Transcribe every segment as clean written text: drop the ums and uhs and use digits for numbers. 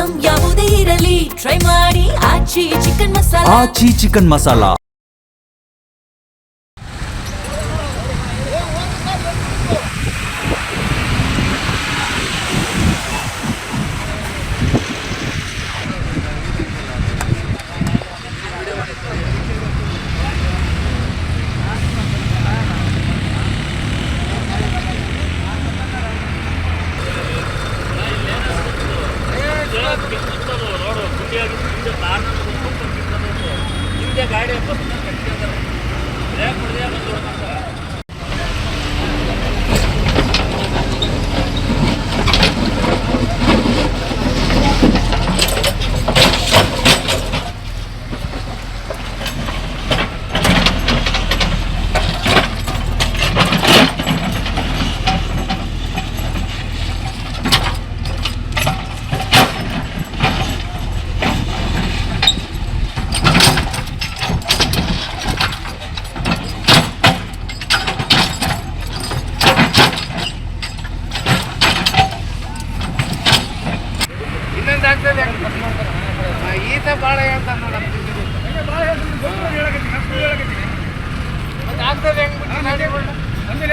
Item ಯಾವುದೇ ಇರಲಿ try ಮಾಡಿ ಆಚಿ ಚಿಕನ್ ಮಸಾಲಾ. ಆಚಿ ಚಿಕನ್ ಮಸಾಲಾ. ಗಾಡಿ ಈತ ಭಾಳ ಹೇಳ್ತಾನೆ ನೋಡಪ್ಪ ಆಗ್ತದೆ ಹೆಂಗೆ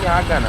ಹಾಗಾನ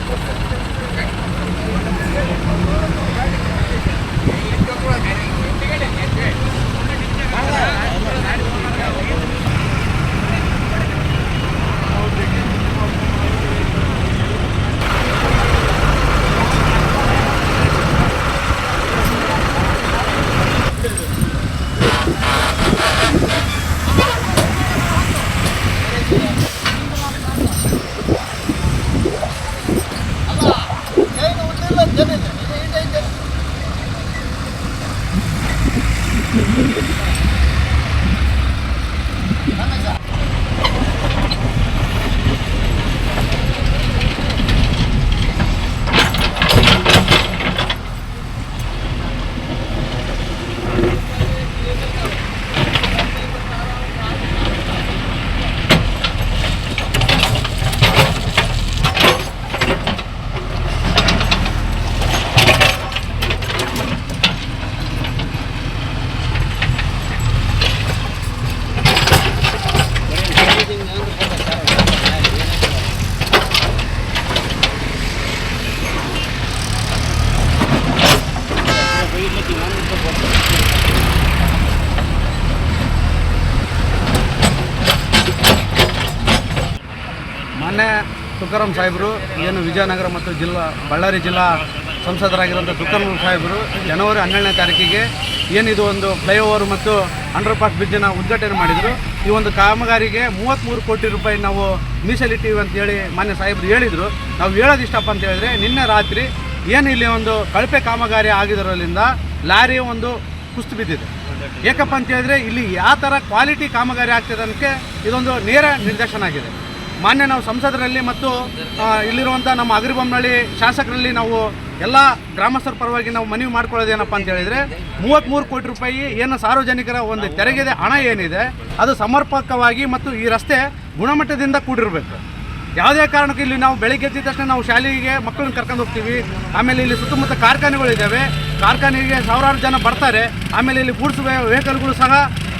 ಮಾನ್ಯ ತುಕಾರಾಮ್ ಸಾಹೇಬರು ಏನು ವಿಜಯನಗರ ಮತ್ತು ಬಳ್ಳಾರಿ ಜಿಲ್ಲಾ ಸಂಸದರಾಗಿರುವಂಥ ತುಕಾರಾಮ್ ಸಾಹೇಬರು ಜನವರಿ 12ನೇ ತಾರೀಕಿಗೆ ಏನಿದು ಒಂದು ಫ್ಲೈಓವರ್ ಮತ್ತು ಅಂಡರ್ಪಾಸ್ ಬ್ರಿಡ್ಜನ್ನು ಉದ್ಘಾಟನೆ ಮಾಡಿದರು. ಈ ಒಂದು ಕಾಮಗಾರಿಗೆ 33 ಕೋಟಿ ರೂಪಾಯಿ ನಾವು ಮೀಸಲಿಟ್ಟಿವಿ ಅಂತೇಳಿ ಮಾನ್ಯ ಸಾಹೇಬರು ಹೇಳಿದರು. ನಾವು ಹೇಳೋದಿಷ್ಟಪ್ಪ ಅಂತ ಹೇಳಿದ್ರೆ ನಿನ್ನೆ ರಾತ್ರಿ ಏನು ಇಲ್ಲಿ ಒಂದು ಕಳಪೆ ಕಾಮಗಾರಿ ಆಗಿರೋದ್ರಿಂದ ಲಾರಿ ಒಂದು ಕುಸ್ತು ಬಿದ್ದಿದೆ. ಏಕಪ್ಪ ಅಂತ ಹೇಳಿದ್ರೆ ಇಲ್ಲಿ ಯಾವ ಥರ ಕ್ವಾಲಿಟಿ ಕಾಮಗಾರಿ ಆಗ್ತಿದೆ ಅನ್ನೋಕ್ಕೆ ಇದೊಂದು ನೇರ ನಿರ್ದೇಶನ ಆಗಿದೆ. ಮಾನ್ಯ ನಾವು ಸಂಸದರಲ್ಲಿ ಮತ್ತು ಇಲ್ಲಿರುವಂಥ ನಮ್ಮ ಅಗ್ರಿಬೊಮ್ಮನಹಳ್ಳಿ ಶಾಸಕರಲ್ಲಿ ನಾವು ಎಲ್ಲ ಗ್ರಾಮಸ್ಥರ ಪರವಾಗಿ ನಾವು ಮನವಿ ಮಾಡ್ಕೊಳ್ಳೋದೇನಪ್ಪ ಅಂತ ಹೇಳಿದರೆ 33 ಕೋಟಿ ರೂಪಾಯಿ ಏನು ಸಾರ್ವಜನಿಕರ ಒಂದು ತೆರಿಗೆದೆ ಹಣ ಏನಿದೆ ಅದು ಸಮರ್ಪಕವಾಗಿ ಮತ್ತು ಈ ರಸ್ತೆ ಗುಣಮಟ್ಟದಿಂದ ಕೂಡಿರಬೇಕು. ಯಾವುದೇ ಕಾರಣಕ್ಕೂ ಇಲ್ಲಿ ನಾವು ಬೆಳಿಗ್ಗೆ ಎದ್ದ ತಕ್ಷಣ ನಾವು ಶಾಲೆಗೆ ಮಕ್ಕಳನ್ನ ಕರ್ಕೊಂಡು ಹೋಗ್ತೀವಿ. ಆಮೇಲೆ ಇಲ್ಲಿ ಸುತ್ತಮುತ್ತ ಕಾರ್ಖಾನೆಗಳಿದ್ದಾವೆ, ಕಾರ್ಖಾನೆಗೆ ಸಾವಿರಾರು ಜನ ಬರ್ತಾರೆ. ಆಮೇಲೆ ಇಲ್ಲಿ ಗೂಡ್ಸ್ ವೆಹಿಕಲ್ಗಳು ಸಹ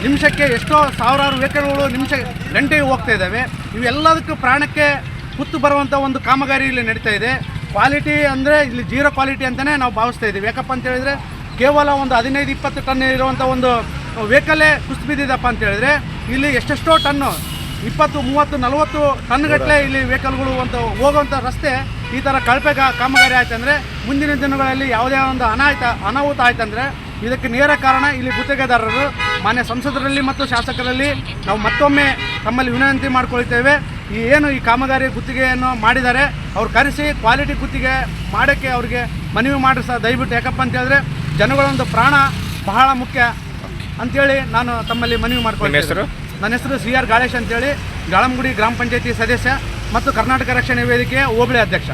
ನಿಮಿಷಕ್ಕೆ ಎಷ್ಟೋ ಸಾವಿರಾರು ವೆಹಿಕಲ್ಗಳು ಗಂಟೆಗೆ ಹೋಗ್ತಾ ಇದ್ದಾವೆ. ಇವೆಲ್ಲದಕ್ಕೂ ಪ್ರಾಣಕ್ಕೆ ಕುತ್ತು ಬರುವಂಥ ಒಂದು ಕಾಮಗಾರಿ ಇಲ್ಲಿ ನಡೀತಾ ಇದೆ. ಕ್ವಾಲಿಟಿ ಅಂದರೆ ಇಲ್ಲಿ ಜೀರೋ ಕ್ವಾಲಿಟಿ ಅಂತಲೇ ನಾವು ಭಾವಿಸ್ತಾ ಇದ್ದೀವಿ. ಯಾಕಪ್ಪ ಅಂತ ಹೇಳಿದರೆ ಕೇವಲ ಒಂದು 15-20 ಟನ್ ಇರುವಂಥ ಒಂದು ವೆಹಿಕಲ್ಲೇ ಕುಸ್ತು ಬಿದ್ದಿದ್ದಪ್ಪ ಅಂತ ಹೇಳಿದ್ರೆ ಇಲ್ಲಿ ಎಷ್ಟೆಷ್ಟೋ ಟನ್ನು 20, 30, 40 ಟನ್ಗಟ್ಟಲೆ ಇಲ್ಲಿ ವೆಹಿಕಲ್ಗಳು ಅಂತ ಹೋಗುವಂಥ ರಸ್ತೆ ಈ ಥರ ಕಳಪೆ ಕಾಮಗಾರಿ ಆಯ್ತಂದರೆ ಮುಂದಿನ ದಿನಗಳಲ್ಲಿ ಯಾವುದೇ ಒಂದು ಅನಾಹುತ ಆಯ್ತಂದರೆ ಇದಕ್ಕೆ ನೇರ ಕಾರಣ ಇಲ್ಲಿ ಗುತ್ತಿಗೆದಾರರು. ಮಾನ್ಯ ಸಂಸದರಲ್ಲಿ ಮತ್ತು ಶಾಸಕರಲ್ಲಿ ನಾವು ಮತ್ತೊಮ್ಮೆ ತಮ್ಮಲ್ಲಿ ವಿನಂತಿ ಮಾಡ್ಕೊಳ್ತೇವೆ. ಈ ಕಾಮಗಾರಿ ಗುತ್ತಿಗೆಯನ್ನು ಮಾಡಿದ್ದಾರೆ ಅವ್ರು ಕರೆಸಿ ಕ್ವಾಲಿಟಿ ಗುತ್ತಿಗೆ ಮಾಡೋಕ್ಕೆ ಅವ್ರಿಗೆ ಮನವಿ ಮಾಡಿಸ ದಯವಿಟ್ಟು. ಯಾಕಪ್ಪ ಅಂತ ಹೇಳಿದ್ರೆ ಜನಗಳೊಂದು ಪ್ರಾಣ ಬಹಳ ಮುಖ್ಯ ಅಂಥೇಳಿ ನಾನು ತಮ್ಮಲ್ಲಿ ಮನವಿ ಮಾಡ್ಕೊಳ್ತೀನಿ. ನನ್ನ ಹೆಸರು CR ಗಾಳೇಶ್ ಅಂತೇಳಿ, ಗಾಳಂಗುಡಿ ಗ್ರಾಮ ಪಂಚಾಯತಿ ಸದಸ್ಯ ಮತ್ತು ಕರ್ನಾಟಕ ರಕ್ಷಣೆ ವೇದಿಕೆಯ ಹೋಬಳಿ ಅಧ್ಯಕ್ಷ.